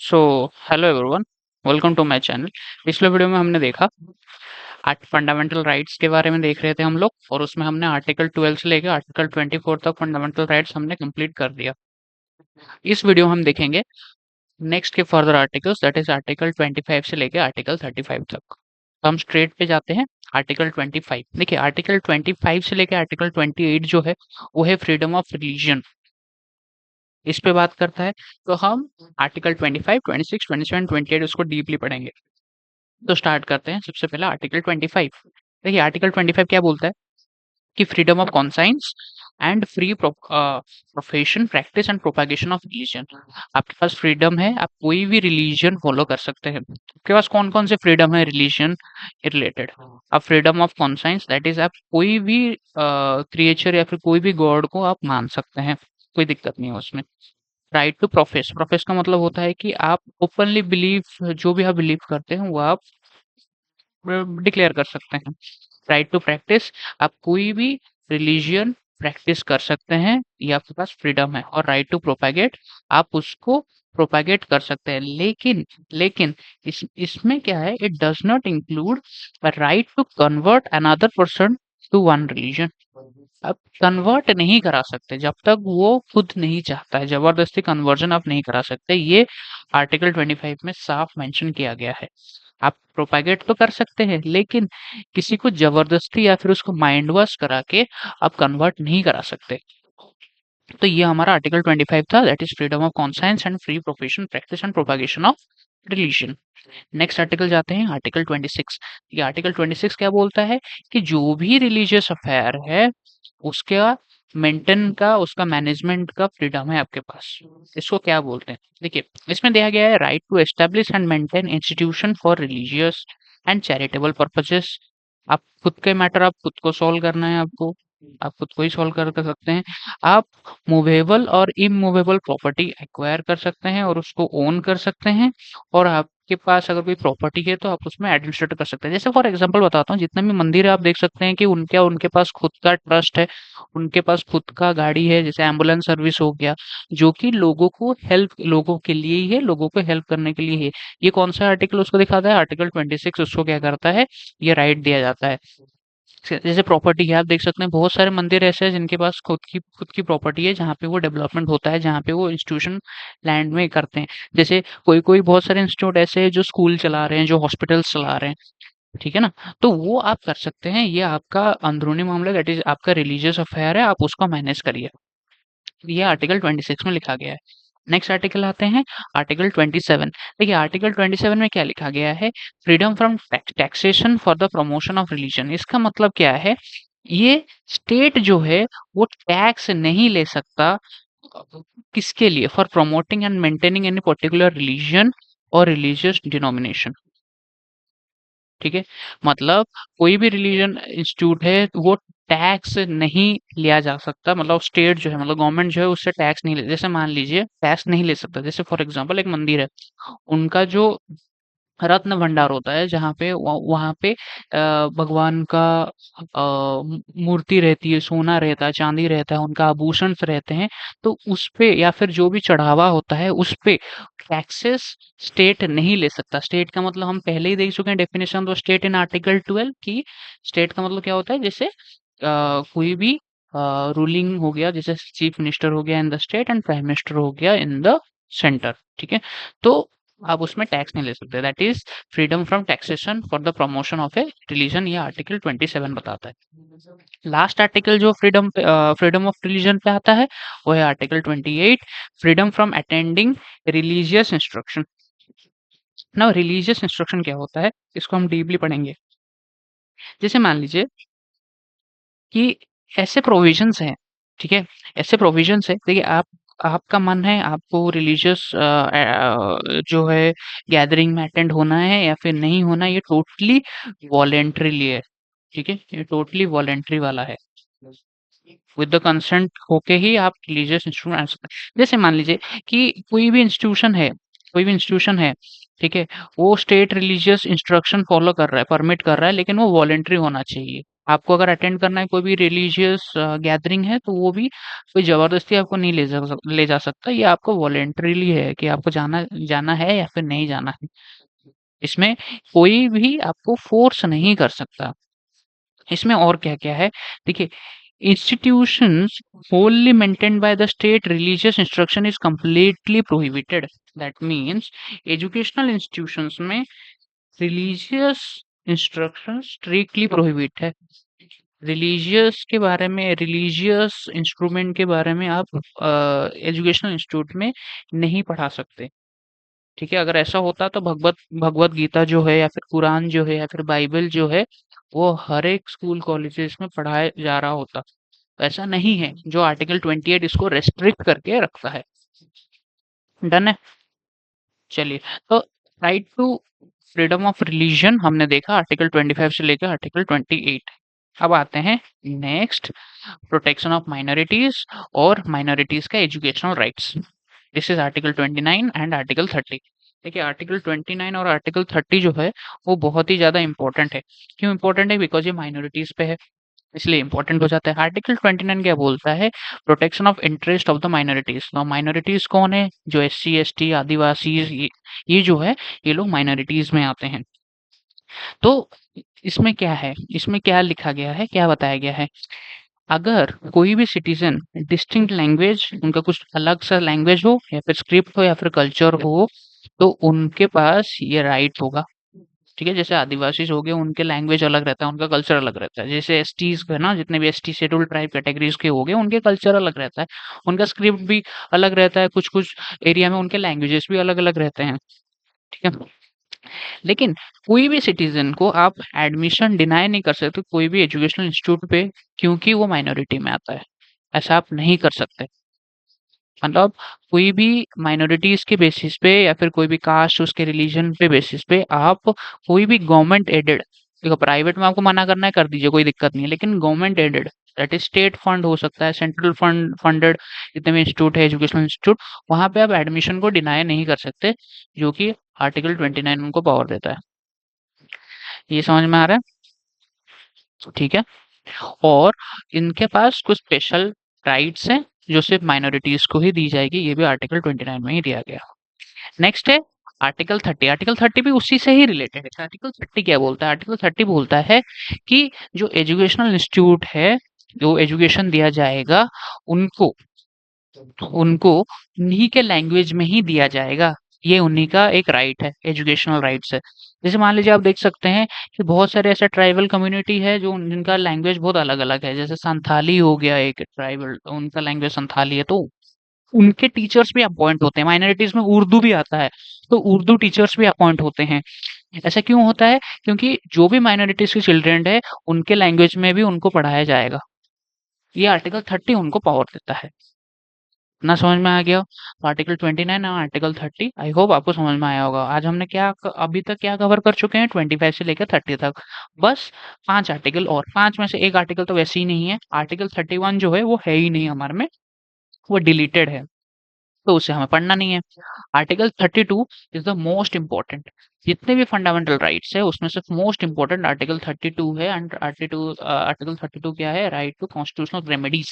So hello everyone, welcome to my channel. पिछले video में हमने देखा आठ फंडामेंटल राइट्स के बारे में देख रहे थे हम लोग, और उसमें हमने आर्टिकल 12 से लेकर आर्टिकल 24 तक फंडामेंटल राइट्स हमने कंप्लीट कर दिया। इस वीडियो में हम देखेंगे नेक्स्ट के further articles, that is article 25 से लेकर आर्टिकल 35 तक। तो हम स्ट्रेट पे जाते हैं। आर्टिकल 25 देखिए, आर्टिकल 25 से लेकर आर्टिकल 28 जो है वो है फ्रीडम ऑफ रिलीजन, इस पे बात करता है। तो हम आर्टिकल 25, 26, 27, 28 उसको डीपली पढ़ेंगे। तो स्टार्ट करते हैं। सबसे पहला आर्टिकल 25। देखिए, आर्टिकल 25 क्या बोलता है कि freedom of conscience and free profession, practice and propagation of religion. आपके पास फ्रीडम है, आप कोई भी रिलीजन फॉलो कर सकते हैं। आपके पास कौन कौन से फ्रीडम है रिलीजन रिलेटेड? आप freedom of conscience, that is आप कोई भी क्रिएचर या फिर कोई भी गॉड को आप मान सकते हैं, कोई दिक्कत नहीं है उसमें। राइट टू प्रोफेस, प्रोफेस का मतलब होता है कि आप ओपनली बिलीव, जो भी आप बिलीव करते हैं वो आप डिक्लेयर कर सकते हैं। राइट टू प्रैक्टिस, आप कोई भी रिलीजियन प्रैक्टिस कर सकते हैं, ये आपके पास फ्रीडम है। और राइट टू प्रोपैगेट, आप उसको प्रोपैगेट कर सकते हैं। लेकिन इसमें क्या है, it does not include right to convert another person to one religion. आप कन्वर्ट नहीं करा सकते जब तक वो खुद नहीं चाहता है, जबरदस्ती कन्वर्जन आप नहीं करा सकते। ये आर्टिकल 25 में साफ मेंशन किया गया है। आप प्रोपैगेट तो कर सकते हैं, लेकिन किसी को जबरदस्ती या फिर उसको माइंड वॉश करा के आप कन्वर्ट नहीं करा सकते। तो ये हमारा आर्टिकल 25 था, that is freedom of conscience and free profession, practice and propagation of religion. Next article जाते हैं, आर्टिकल 26। ये आर्टिकल 26 क्या बोलता है कि जो भी रिलीजियस अफेयर है उसका मेंटेन का, उसका मैनेजमेंट का फ्रीडम है आपके पास। इसको क्या बोलते हैं? देखिए, इसमें दिया गया है right to establish and maintain institution for religious and charitable purposes. आप खुद के मैटर आप खुद को सॉल्व करना है आपको, आप खुद को ही सॉल्व कर सकते हैं। आप मूवेबल और इमूवेबल प्रॉपर्टी एक्वायर कर सकते हैं और उसको ओन कर सकते हैं। और आपके पास अगर कोई प्रॉपर्टी है तो आप उसमें एडमिनिस्ट्रेट कर सकते हैं। जैसे फॉर एग्जांपल बताता हूँ, जितने भी मंदिर है आप देख सकते हैं कि उनके उनके पास खुद का ट्रस्ट है, उनके पास खुद का गाड़ी है, जैसे एम्बुलेंस सर्विस हो गया, जो कि लोगों को हेल्प, लोगों के लिए ही है, लोगों को हेल्प करने के लिए है। ये कौन सा आर्टिकल उसको दिखाता है? आर्टिकल 26 उसको क्या करता है, ये राइट दिया जाता है। जैसे प्रॉपर्टी है, आप देख सकते हैं बहुत सारे मंदिर ऐसे हैं जिनके पास खुद की प्रॉपर्टी है, जहाँ पे वो डेवलपमेंट होता है, जहाँ पे वो इंस्टीट्यूशन लैंड में करते हैं। जैसे कोई कोई बहुत सारे इंस्टीट्यूट ऐसे हैं जो स्कूल चला रहे हैं, जो हॉस्पिटल्स चला रहे हैं, ठीक है ना? तो वो आप कर सकते हैं, ये आपका अंदरूनी मामला, दैट इज आपका रिलीजियस अफेयर है, आप उसका मैनेज करिए। ये आर्टिकल 26 में लिखा गया है। नेक्स्ट आर्टिकल आते हैं, आर्टिकल 27। देखिए, आर्टिकल 27 में क्या लिखा गया है? Freedom from taxation for the promotion of religion. इसका मतलब क्या है? ये स्टेट जो है वो टैक्स नहीं ले सकता किसके लिए? For promoting and maintaining any particular religion और रिलीजियस डिनोमिनेशन। ठीक है, मतलब कोई भी रिलीजन इंस्टीट्यूट है वो टैक्स नहीं लिया जा सकता, मतलब स्टेट जो है, मतलब गवर्नमेंट जो है उससे टैक्स नहीं ले, जैसे मान लीजिए टैक्स नहीं ले सकता। जैसे फॉर एग्जांपल एक मंदिर है, उनका जो रत्न भंडार होता है, जहाँ पे वहां पे भगवान का मूर्ति रहती है, सोना रहता है, चांदी रहता है, उनका आभूषण रहते हैं, तो उस पे या फिर जो भी चढ़ावा होता है उस पे टैक्सेस स्टेट नहीं ले सकता। स्टेट का मतलब हम पहले ही देख चुके हैं डेफिनेशन, तो स्टेट इन आर्टिकल 12 की स्टेट का मतलब क्या होता है? जैसे कोई भी रूलिंग हो गया, जैसे चीफ मिनिस्टर हो गया in the state and prime minister हो गया इन द सेंटर, ठीक है? तो आप उसमें टैक्स नहीं ले सकते, that is freedom from taxation for the promotion of A religion, ये आर्टिकल 27 बताता है। लास्ट आर्टिकल जो फ्रीडम ऑफ रिलीजन पे आता है वो है article 28, freedom from attending religious instruction. ना, रिलीजियस इंस्ट्रक्शन क्या होता है, इसको हम डीपली पढ़ेंगे। जैसे मान लीजिए कि ऐसे प्रोविजंस हैं, ठीक है? ऐसे प्रोविजंस है, देखिए आप, आपका मन है आपको रिलीजियस जो है गैदरिंग में अटेंड होना है या फिर नहीं होना, ये टोटली वॉलेंटरीली है, ठीक है? ये टोटली वॉलेंटरी वाला है। विद द कंसेंट होके ही आप रिलीजियस इंस्टीट्यूट आ सकते हैं। जैसे मान लीजिए कि कोई भी इंस्टीट्यूशन है, ठीक है? वो स्टेट रिलीजियस इंस्ट्रक्शन फॉलो कर रहा है, परमिट कर रहा है, लेकिन वो वॉलेंटरी होना चाहिए। आपको अगर अटेंड करना है कोई भी रिलीजियस गैदरिंग है, तो वो भी कोई ज़बरदस्ती आपको नहीं ले जा सकता। ये आपको वॉलंटरीली है कि आपको जाना जाना है या फिर नहीं जाना है। इसमें कोई भी आपको फ़ोर्स नहीं कर सकता। इसमें और क्या-क्या है, देखिए, institutions wholly maintained by the state, religious instruction is completely prohibited. That means educational institutions में religious instruction strictly prohibit है। रिलीजियस के बारे में, रिलीजियस इंस्ट्रूमेंट के बारे में आप एजुकेशनल इंस्टीट्यूट में नहीं पढ़ा सकते। ठीक है, अगर ऐसा होता तो भगवत भगवत गीता जो है या फिर कुरान जो है या फिर बाइबल जो है, वो हर एक स्कूल कॉलेजेस में पढ़ाया जा रहा होता। तो ऐसा नहीं है, जो आर्टिकल 28 इसको रेस्ट्रिक्ट करके रखता है। डन है। चलिए, तो right to freedom of religion हमने देखा आर्टिकल 25 से लेकर आर्टिकल 28। अब आते हैं नेक्स्ट, प्रोटेक्शन ऑफ माइनॉरिटीज और माइनॉरिटीज का educational rights. This is article 29 and article 30। देखिए, आर्टिकल 29 और आर्टिकल 30 जो है वो बहुत ही ज्यादा इंपॉर्टेंट है। क्यों इंपॉर्टेंट है? बिकॉज ये माइनॉरिटीज पे है, इसलिए इंपॉर्टेंट हो जाता है। आर्टिकल 29 क्या बोलता है? Protection of interest of the minorities. तो माइनॉरिटीज कौन है? जो SC ST आदिवासी, ये जो है, ये लोग माइनॉरिटीज में आते हैं। तो इसमें क्या है, इसमें क्या लिखा गया है, क्या बताया गया है? अगर कोई भी सिटीजन डिस्टिंक्ट लैंग्वेज, उनका कुछ अलग सा लैंग्वेज हो या फिर स्क्रिप्ट हो या फिर कल्चर हो, तो उनके पास ये राइट होगा। ठीक है, जैसे आदिवासी हो गए, उनके लैंग्वेज अलग रहता है, उनका कल्चर अलग रहता है। जैसे STs है ना, जितने भी ST शेड्यूल्ड ट्राइब कैटेगरीज के हो गए, उनके कल्चर अलग रहता है, उनका स्क्रिप्ट भी अलग रहता है, कुछ कुछ एरिया में उनके लैंग्वेजेस भी अलग अलग रहते हैं। ठीक है, लेकिन कोई भी सिटीजन को आप एडमिशन डिनाई नहीं कर सकते कोई भी एजुकेशनल इंस्टीट्यूट पे, क्योंकि वो माइनॉरिटी में आता है। ऐसा आप नहीं कर सकते। मतलब कोई भी माइनॉरिटीज के बेसिस पे या फिर कोई भी कास्ट, उसके रिलीजन पे बेसिस पे आप कोई भी गवर्नमेंट एडेड, देखो प्राइवेट में आपको मना करना है कर दीजिए, कोई दिक्कत नहीं है, लेकिन government aided, that is state fund हो सकता है, सेंट्रल फंडेड जितने भी इंस्टीट्यूट है, एजुकेशनल इंस्टीट्यूट, वहां पे आप एडमिशन को डिनाई नहीं कर सकते, जो कि आर्टिकल 29 उनको पावर देता है। ये समझ में आ रहा है? ठीक है। और इनके पास कुछ स्पेशल राइट्स हैं जो सिर्फ माइनॉरिटीज को ही दी जाएगी, ये भी आर्टिकल 29 में ही दिया गया। नेक्स्ट है आर्टिकल 30। आर्टिकल 30 भी उसी से ही रिलेटेड है। आर्टिकल 30 क्या बोलता है? आर्टिकल 30 बोलता है कि जो एजुकेशनल इंस्टीट्यूट है, जो एजुकेशन दिया जाएगा, उनको उनको उन्हीं के लैंग्वेज में ही दिया जाएगा। ये उन्हीं का एक राइट है, एजुकेशनल राइट्स है। जैसे मान लीजिए, आप देख सकते हैं कि बहुत सारे ऐसा ट्राइबल कम्युनिटी है जो जिनका लैंग्वेज बहुत अलग अलग है। जैसे संथाली हो गया एक ट्राइबल, उनका लैंग्वेज संथाली है, तो उनके टीचर्स भी अपॉइंट होते हैं। माइनॉरिटीज में उर्दू भी आता है, तो उर्दू टीचर्स भी अपॉइंट होते हैं। ऐसा क्यों होता है? क्योंकि जो भी माइनॉरिटीज के चिल्ड्रन है, उनके लैंग्वेज में भी उनको पढ़ाया जाएगा। ये आर्टिकल 30 उनको पावर देता है। इतना समझ में आ गया? तो आर्टिकल 29 और आर्टिकल 30, आई होप आपको समझ में आया होगा। आज हमने अभी तक क्या कवर कर चुके हैं? 25 से लेकर 30 तक। बस 5 आर्टिकल, और 5 में से एक आर्टिकल तो वैसे ही नहीं है। आर्टिकल 31 जो है वो है ही नहीं हमारे में, वो डिलीटेड है, तो उसे हमें पढ़ना नहीं है। Article 32 is the most important. जितने भी फंडामेंटल राइट्स है उसमें से मोस्ट इंपॉर्टेंट आर्टिकल 32 है। एंड आर्टिकल 32 क्या है? Right to constitutional remedies.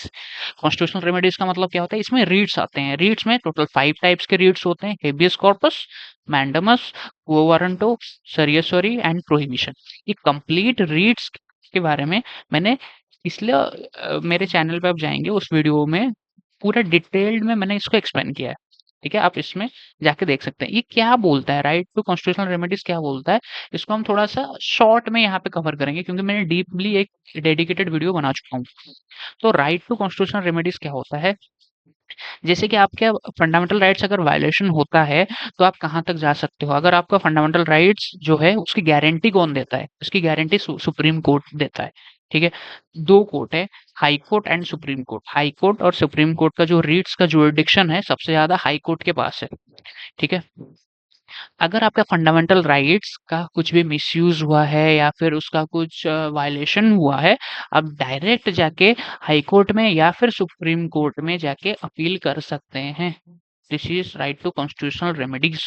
Constitutional remedies का मतलब क्या होता है? इसमें रीट्स आते हैं। रीट्स में टोटल 5 टाइप्स के रीट्स होते हैं: habeas corpus, mandamus, quo warranto, certiorari and prohibition. ये कंप्लीट रीट्स के बारे में मैंने, इसलिए मेरे चैनल पे आप जाएंगे, उस वीडियो में पूरा डिटेल्ड में मैंने इसको एक्सप्लेन किया है। ठीक है, आप इसमें जाके देख सकते हैं। ये क्या बोलता है, राइट टू कॉन्स्टिट्यूशनल रेमेडीज क्या बोलता है, इसको हम थोड़ा सा शॉर्ट में यहाँ पे कवर करेंगे, क्योंकि मैंने डीपली एक डेडिकेटेड वीडियो बना चुका हूँ। तो राइट टू कॉन्स्टिट्यूशनल रेमेडीज क्या होता है? जैसे कि आपके फंडामेंटल राइट्स अगर वायलेशन होता है, तो आप कहाँ तक जा सकते हो? अगर आपका फंडामेंटल राइट्स जो है उसकी गारंटी कौन देता है? उसकी गारंटी सुप्रीम कोर्ट देता है। ठीक है, दो कोर्ट है, high court and supreme court. High court और सुप्रीम कोर्ट का जो रीट्स का जुरिडिक्शन है, सबसे ज्यादा हाई कोर्ट के पास है। ठीक है, अगर आपका फंडामेंटल राइट्स का कुछ भी मिसयूज हुआ है या फिर उसका कुछ वायलेशन हुआ है, आप डायरेक्ट जाके हाई कोर्ट में या फिर सुप्रीम कोर्ट में जाके अपील कर सकते हैं। This is right to constitutional remedies.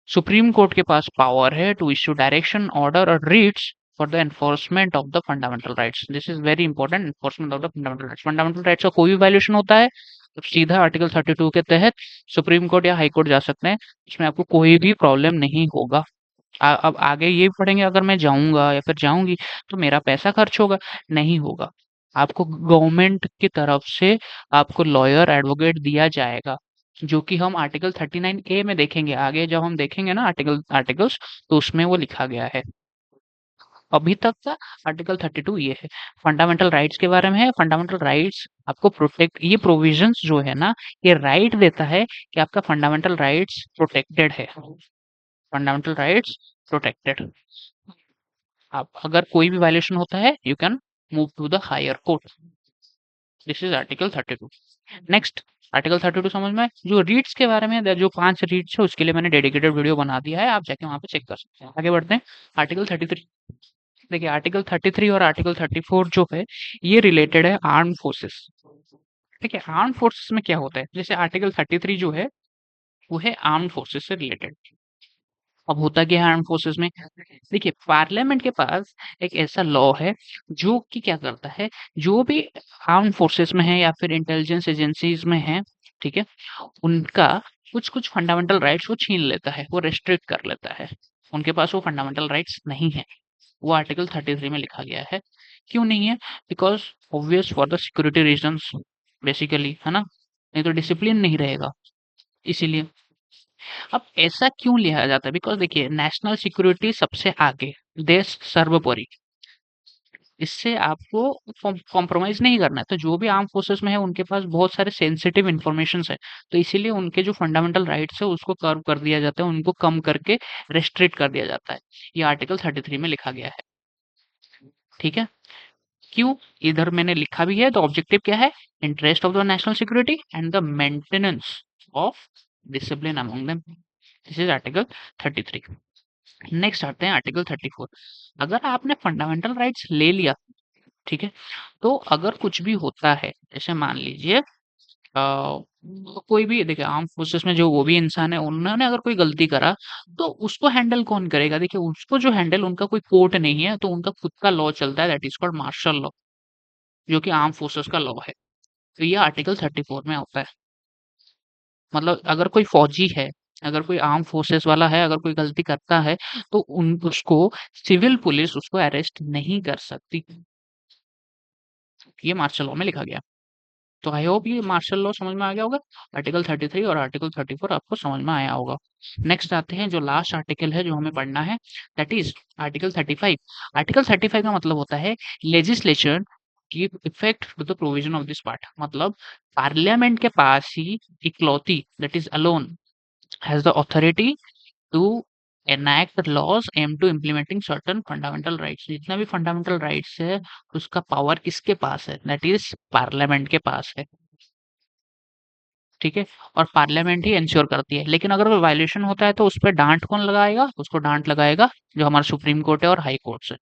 Supreme court के पास पावर है टू इश्यू डायरेक्शन, ऑर्डर और writs for the enforcement of the fundamental rights. This is very important, enforcement of the fundamental rights. Fundamental rights का कोई भी violation होता है तो सीधा आर्टिकल 32 के तहत सुप्रीम कोर्ट या हाई कोर्ट जा सकते हैं, इसमें आपको कोई भी प्रॉब्लम नहीं होगा। अब आगे ये पढ़ेंगे, अगर मैं जाऊंगा या फिर जाऊंगी तो मेरा पैसा खर्च होगा, नहीं होगा। आपको गवर्नमेंट की तरफ से आपको लॉयर एडवोकेट दिया जाएगा, जो कि हम आर्टिकल 39A में देखेंगे आगे, जब हम देखेंगे ना आर्टिकल्स, तो उसमें वो लिखा गया है। अभी तक का आर्टिकल 32 ये है, फंडामेंटल राइट्स के बारे में है। फंडामेंटल राइट्स आपको प्रोटेक्ट, ये प्रोविजंस जो है ना, ये राइट देता है कि आपका फंडामेंटल राइट्स प्रोटेक्टेड है। Fundamental rights protected. आप अगर कोई भी वायलेशन होता है, you can move to the higher court. This is article 32। Next, article 32 समझ में आए? जो रीड्स के बारे में, जो 5 रीड्स है उसके लिए मैंने डेडिकेटेड वीडियो बना दिया है, आप जाके वहां पे चेक कर सकते हैं। आगे बढ़ते हैं। आर्टिकल 33। देखिए आर्टिकल 33 और आर्टिकल 34 जो है, ये रिलेटेड है आर्म फोर्सेस। ठीक है, आर्म फोर्सेस में क्या होता है, जैसे आर्टिकल 33 जो है वो है आर्म फोर्सेस से रिलेटेड। अब होता क्या है आर्म फोर्सेस में, देखिए पार्लियामेंट के पास एक ऐसा लॉ है जो कि क्या करता है, जो भी आर्म फोर्सेस में है या फिर इंटेलिजेंस एजेंसीज में है, ठीक है, उनका कुछ कुछ फंडामेंटल राइट्स वो छीन लेता है, वो रेस्ट्रिक्ट कर लेता है। उनके पास वो फंडामेंटल राइट्स नहीं है। वो आर्टिकल 33 में लिखा गया है। क्यों नहीं है? Because obvious for the security reasons, basically, है ना, नहीं तो डिसिप्लिन नहीं रहेगा, इसीलिए। अब ऐसा क्यों लिया जाता है? बिकॉज देखिए नेशनल सिक्योरिटी सबसे आगे, देश सर्वोपरि, इससे आपको कॉम्प्रोमाइज नहीं करना है। तो जो भी आर्म फोर्सेस में है उनके पास बहुत सारे सेंसिटिव इंफॉर्मेशन है, तो इसीलिए उनके जो फंडामेंटल राइट्स है उसको कर्व कर दिया जाता है, उनको कम करके रेस्ट्रिक्ट कर दिया जाता है। ये आर्टिकल 33 में लिखा गया है। ठीक है, क्यों? इधर मैंने लिखा भी है, तो ऑब्जेक्टिव क्या है? Interest of the national security and the maintenance of discipline among them. This is article 33। Next आते हैं आर्टिकल 34। अगर आपने फंडामेंटल राइट्स ले लिया, ठीक है, तो अगर कुछ भी होता है, जैसे मान लीजिए कोई भी, देखिए आर्म फोर्सेस में जो वो भी इंसान है, उन्होंने अगर कोई गलती करा तो उसको हैंडल कौन करेगा? देखिए उसको जो हैंडल, उनका कोई कोर्ट नहीं है, तो उनका खुद का लॉ चलता है, that is called martial law, जो कि आर्म फोर्सेस का लॉ है। तो ये आर्टिकल 34 में होता है। मतलब अगर कोई फौजी है, अगर कोई आर्म फोर्सेस वाला है, अगर कोई गलती करता है, तो उन उसको सिविल पुलिस उसको अरेस्ट नहीं कर सकती। ये मार्शल लॉ में लिखा गया। तो आई होप ये मार्शल लॉ समझ में आ गया होगा। आर्टिकल 33 और आर्टिकल 34 आपको समझ में आया होगा। नेक्स्ट आते हैं, जो लास्ट आर्टिकल है जो हमें पढ़ना है, दैट इज आर्टिकल 35। आर्टिकल 35 का मतलब होता है legislature give effect to the provision of this part. मतलब पार्लियामेंट के पास ही इकलौती, that is alone, has the authority to enact laws aimed to implementing certain fundamental rights। जितना भी फंडामेंटल राइट्स है उसका पावर किसके पास है? दैट इज पार्लियामेंट के पास है। ठीक है, और पार्लियामेंट ही इंश्योर करती है। लेकिन अगर कोई वायलेशन होता है तो उस पर डांट कौन लगाएगा? उसको डांट लगाएगा जो हमारा सुप्रीम कोर्ट है और हाई कोर्ट है।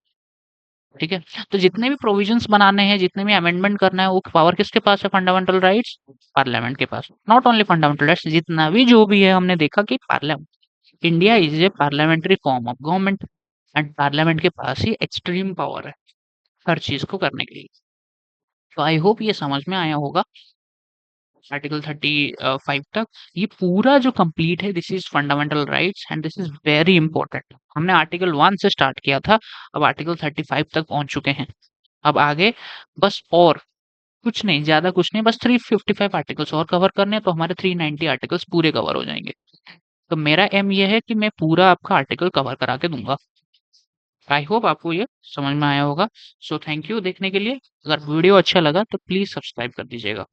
ठीक है, तो जितने भी प्रोविजंस बनाने हैं, जितने भी अमेंडमेंट करना है, वो पावर किसके पास है? फंडामेंटल राइट्स पार्लियामेंट के पास। नॉट ओनली फंडामेंटल राइट्स, जितना भी जो भी है, हमने देखा कि parliament, India is a parliamentary form of government, and parliament के पास ही एक्सट्रीम पावर है हर चीज को करने के लिए। तो आई होप ये समझ में आया होगा आर्टिकल 35 तक। ये पूरा जो कंप्लीट है, this is fundamental rights and this is very important. हमने आर्टिकल 1 से स्टार्ट किया था, अब आर्टिकल 35 तक पहुंच चुके हैं। अब आगे बस और कुछ नहीं, ज्यादा कुछ नहीं, बस 355 आर्टिकल्स और कवर करने हैं, तो हमारे 390 आर्टिकल्स पूरे कवर हो जाएंगे। तो मेरा एम ये है कि मैं पूरा आपका आर्टिकल कवर करा के दूंगा। आई होप आपको ये समझ में आया होगा। सो थैंक यू देखने के लिए। अगर वीडियो अच्छा लगा तो प्लीज सब्सक्राइब कर दीजिएगा।